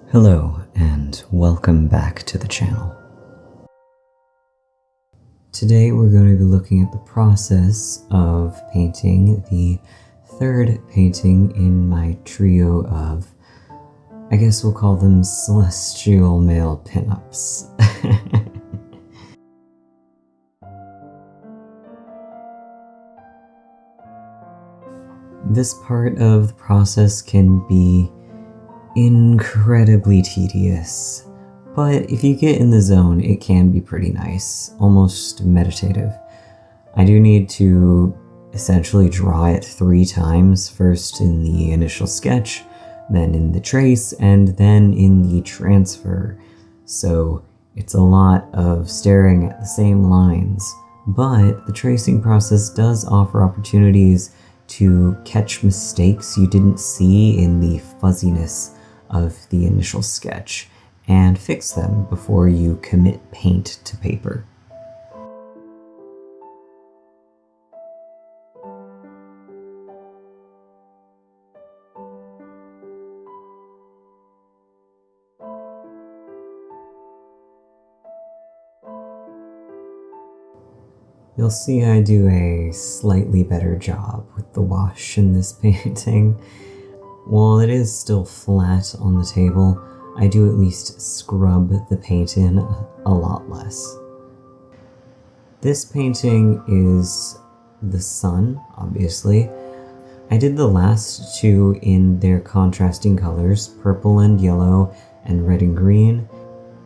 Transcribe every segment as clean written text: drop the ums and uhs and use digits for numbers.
Hello and welcome back to the channel. Today we're going to be looking at the process of painting the third painting in my trio of, I guess we'll call them celestial male pinups. This part of the process can be incredibly tedious, but if you get in the zone, it can be pretty nice, almost meditative. I do need to essentially draw it 3 times, first in the initial sketch, then in the trace, and then in the transfer. So it's a lot of staring at the same lines, but the tracing process does offer opportunities to catch mistakes you didn't see in the fuzziness of the initial sketch and fix them before you commit paint to paper. You'll see I do a slightly better job with the wash in this painting. While it is still flat on the table, I do at least scrub the paint in a lot less. This painting is the sun, obviously. I did the last 2 in their contrasting colors, purple and yellow and red and green,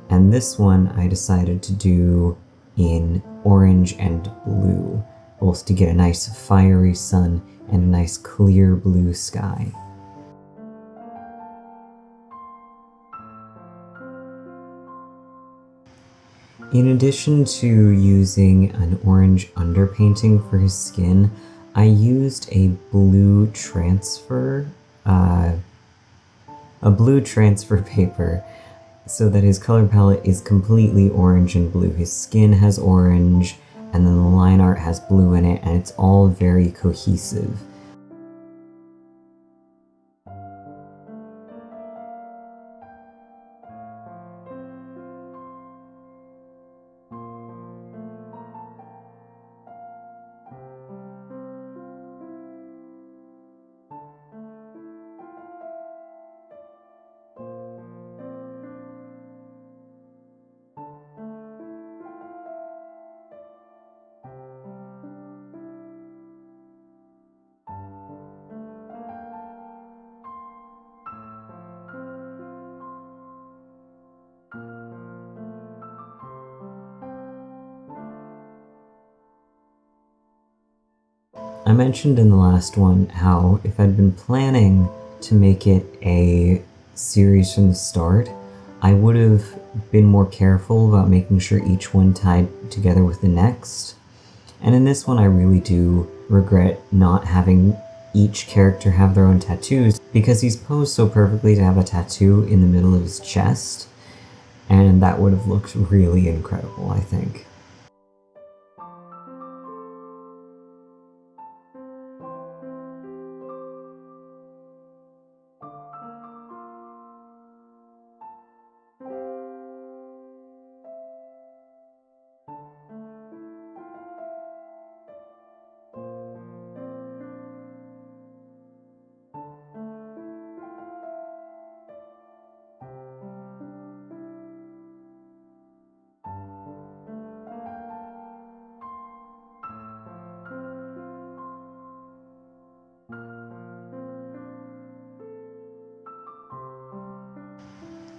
and this one I decided to do in orange and blue, both to get a nice fiery sun and a nice clear blue sky. In addition to using an orange underpainting for his skin, I used a blue transfer paper so that his color palette is completely orange and blue. His skin has orange, and then the line art has blue in it, and it's all very cohesive. I mentioned in the last one how if I'd been planning to make it a series from the start, I would have been more careful about making sure each one tied together with the next. And in this one I really do regret not having each character have their own tattoos, because he's posed so perfectly to have a tattoo in the middle of his chest, and that would have looked really incredible, I think.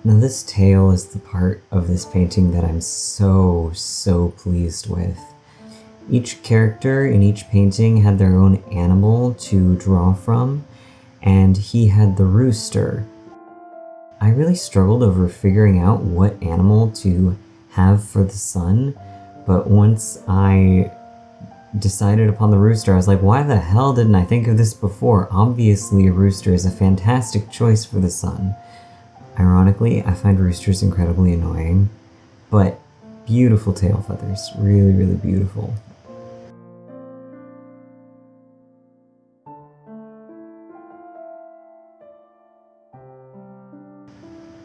Now this tail is the part of this painting that I'm so pleased with. Each character in each painting had their own animal to draw from, and he had the rooster. I really struggled over figuring out what animal to have for the sun, but once I decided upon the rooster, I was like, why the hell didn't I think of this before? Obviously a rooster is a fantastic choice for the sun. Ironically, I find roosters incredibly annoying, but beautiful tail feathers, really beautiful.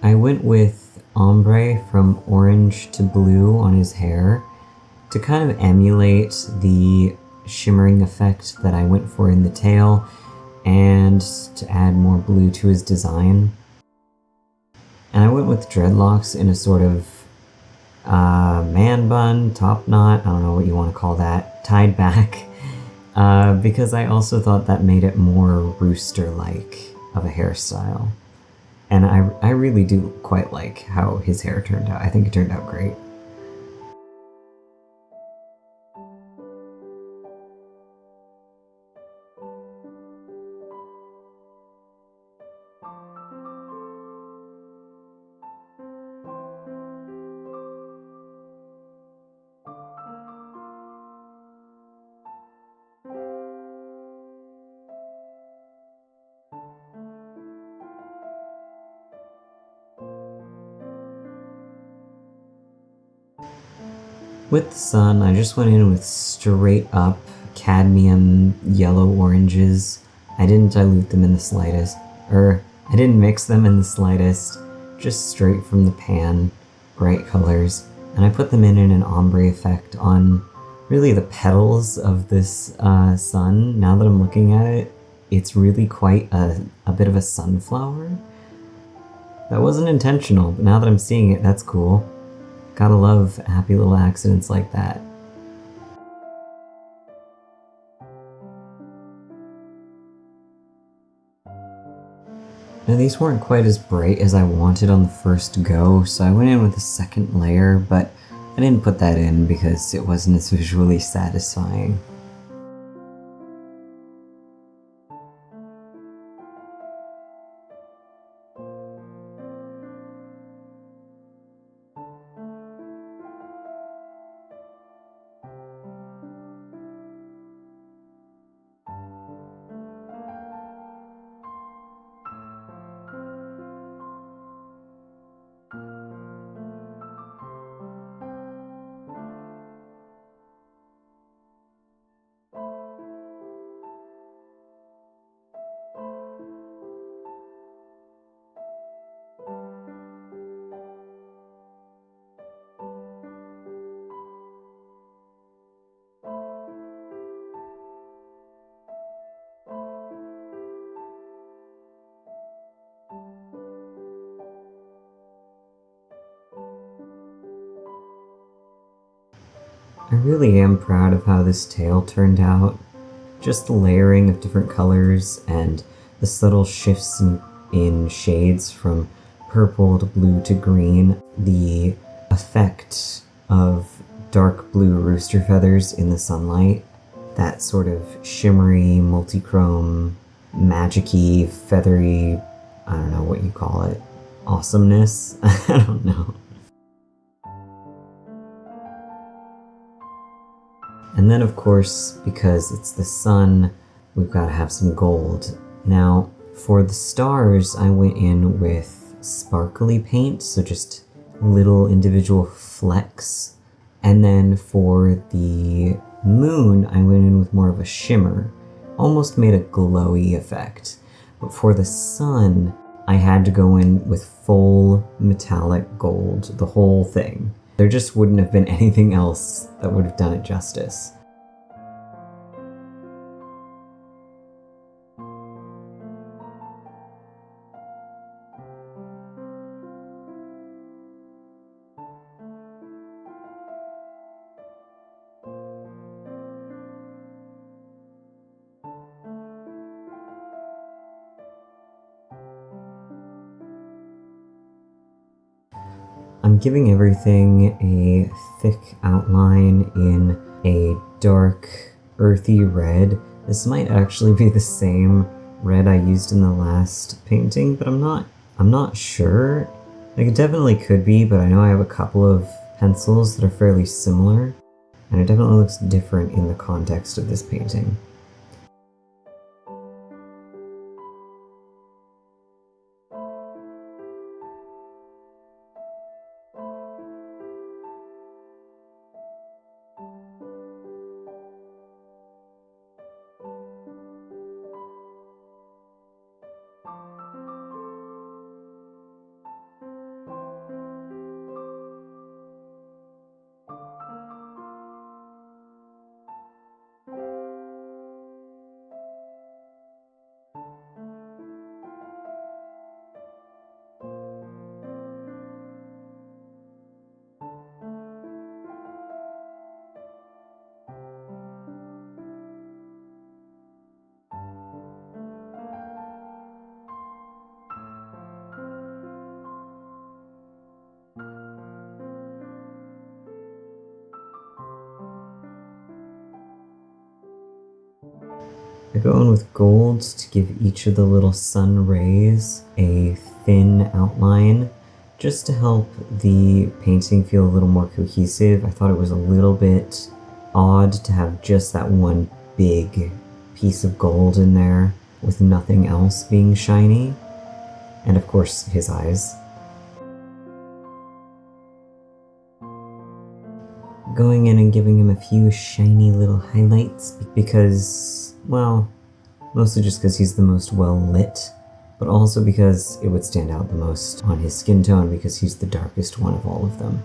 I went with ombre from orange to blue on his hair to kind of emulate the shimmering effect that I went for in the tail and to add more blue to his design. And I went with dreadlocks in a sort of man bun, top knot, I don't know what you want to call that, tied back, because I also thought that made it more rooster-like of a hairstyle. And I really do quite like how his hair turned out. I think it turned out great. With the sun, I just went in with straight up cadmium yellow oranges. I didn't dilute them in the slightest, I didn't mix them in the slightest, just straight from the pan, bright colors. And I put them in an ombre effect on really the petals of this sun. Now that I'm looking at it, it's really quite a bit of a sunflower. That wasn't intentional, but now that I'm seeing it, that's cool. Gotta love happy little accidents like that. Now these weren't quite as bright as I wanted on the first go, so I went in with a second layer, but I didn't put that in because it wasn't as visually satisfying. I really am proud of how this tail turned out. Just the layering of different colors and the subtle shifts in shades from purple to blue to green. The effect of dark blue rooster feathers in the sunlight. That sort of shimmery, multichrome, magic-y, feathery, I don't know what you call it, awesomeness? I don't know. And then of course, because it's the sun, we've got to have some gold. Now, for the stars, I went in with sparkly paint, so just little individual flecks. And then for the moon, I went in with more of a shimmer. Almost made a glowy effect. But for the sun, I had to go in with full metallic gold, the whole thing. There just wouldn't have been anything else that would have done it justice. I'm giving everything a thick outline in a dark, earthy red. This might actually be the same red I used in the last painting, but I'm not sure. Like, it definitely could be, but I know I have a couple of pencils that are fairly similar, and it definitely looks different in the context of this painting. I go in with gold to give each of the little sun rays a thin outline, just to help the painting feel a little more cohesive. I thought it was a little bit odd to have just that one big piece of gold in there with nothing else being shiny. And of course, his eyes. Going in and giving him a few shiny little highlights because, well, mostly just because he's the most well lit, but also because it would stand out the most on his skin tone because he's the darkest one of all of them.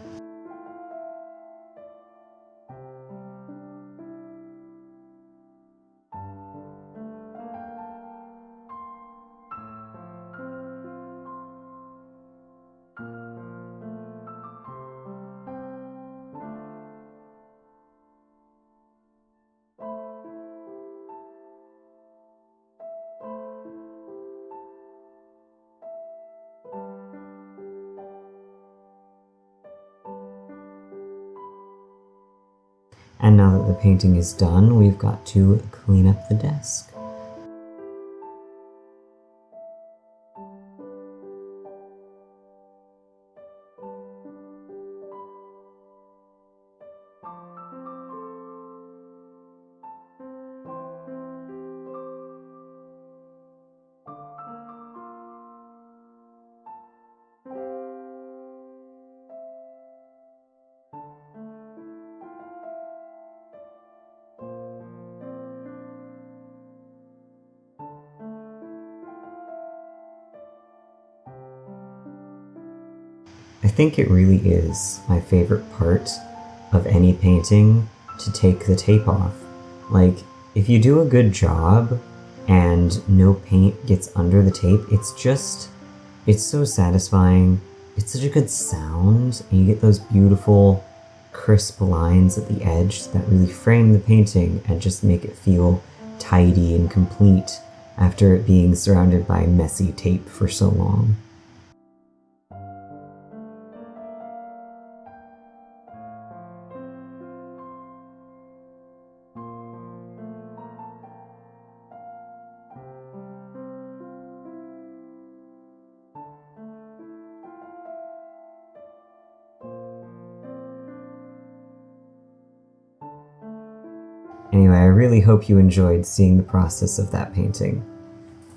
And now that the painting is done, we've got to clean up the desk. I think it really is my favorite part of any painting to take the tape off. Like, if you do a good job and no paint gets under the tape, it's so satisfying. It's such a good sound, and you get those beautiful, crisp lines at the edge that really frame the painting and just make it feel tidy and complete after it being surrounded by messy tape for so long. Anyway, I really hope you enjoyed seeing the process of that painting.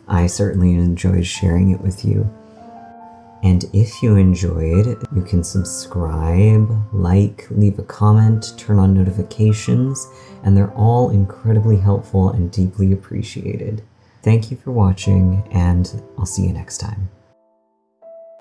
I certainly enjoyed sharing it with you. And if you enjoyed, you can subscribe, like, leave a comment, turn on notifications, and they're all incredibly helpful and deeply appreciated. Thank you for watching, and I'll see you next time.